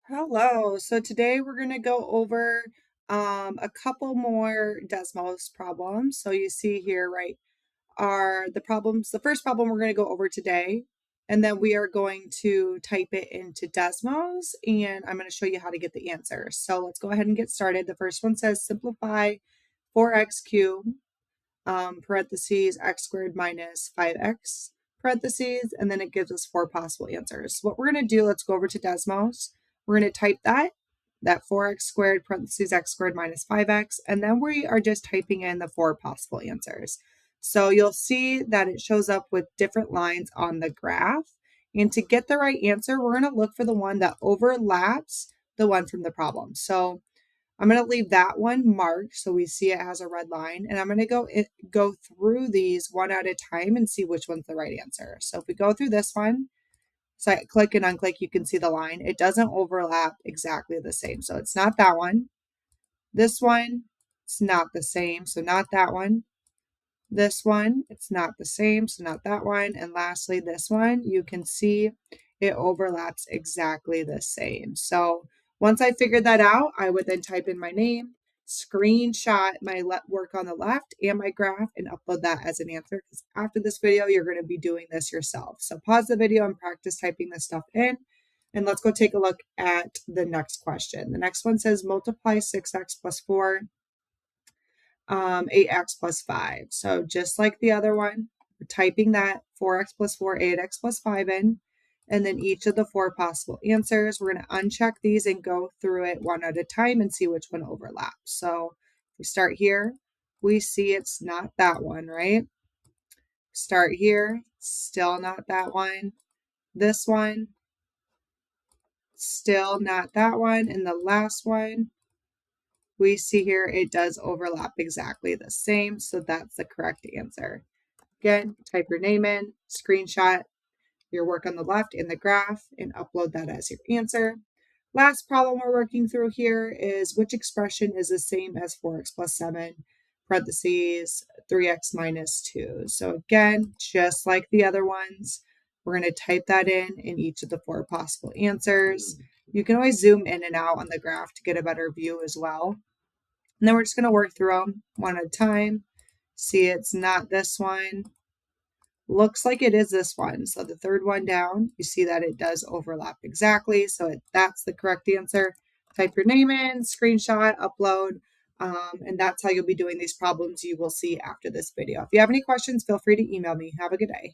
Hello. So today we're going to go over a couple more Desmos problems. So you see here, right, are the problems. The first problem we're going to go over today, and then we are going to type it into Desmos, and I'm going to show you how to get the answer. So let's go ahead and get started. The first one says simplify 4x cubed, parentheses, x squared minus 5x, parentheses, and then it gives us four possible answers. So what we're going to do, let's go over to Desmos. We're going to type that 4x squared, parentheses, x squared minus 5x, and then we are just typing in the four possible answers. So you'll see that it shows up with different lines on the graph. And to get the right answer, we're going to look for the one that overlaps the one from the problem. So I'm going to leave that one marked so we see it has a red line, and I'm going to go through these one at a time and see which one's the right answer. So if we go through this one, so I click and unclick, you can see the line. It doesn't overlap exactly the same. So it's not that one. This one, it's not the same. So not that one. This one, it's not the same. So not that one. And lastly, this one, you can see it overlaps exactly the same. So once I figured that out, I would then type in my name, screenshot my work on the left and my graph, and upload that as an answer. Because after this video, you're going to be doing this yourself. So pause the video and practice typing this stuff in. And let's go take a look at the next question. The next one says multiply 6x plus 4, 8x plus 5. So just like the other one, we're typing that 4x plus 4, 8x plus 5 in, and then each of the four possible answers. We're going to uncheck these and go through it one at a time and see which one overlaps. So we start here. We see it's not that one, right? Start here. Still not that one. This one. Still not that one. And the last one, we see here it does overlap exactly the same. So that's the correct answer. Again, type your name in, screenshot your work on the left in the graph, and upload that as your answer. Last problem we're working through here is which expression is the same as 4x plus 7, parentheses, 3x minus 2. So again, just like the other ones, we're going to type that in each of the four possible answers. You can always zoom in and out on the graph to get a better view as well. And then we're just going to work through them one at a time. See, it's not this one. Looks like it is this one. So the third one down, you see that it does overlap exactly. So that's the correct answer. Type your name in, screenshot, upload, and that's how you'll be doing these problems you will see after this video. If you have any questions, feel free to email me. Have a good day.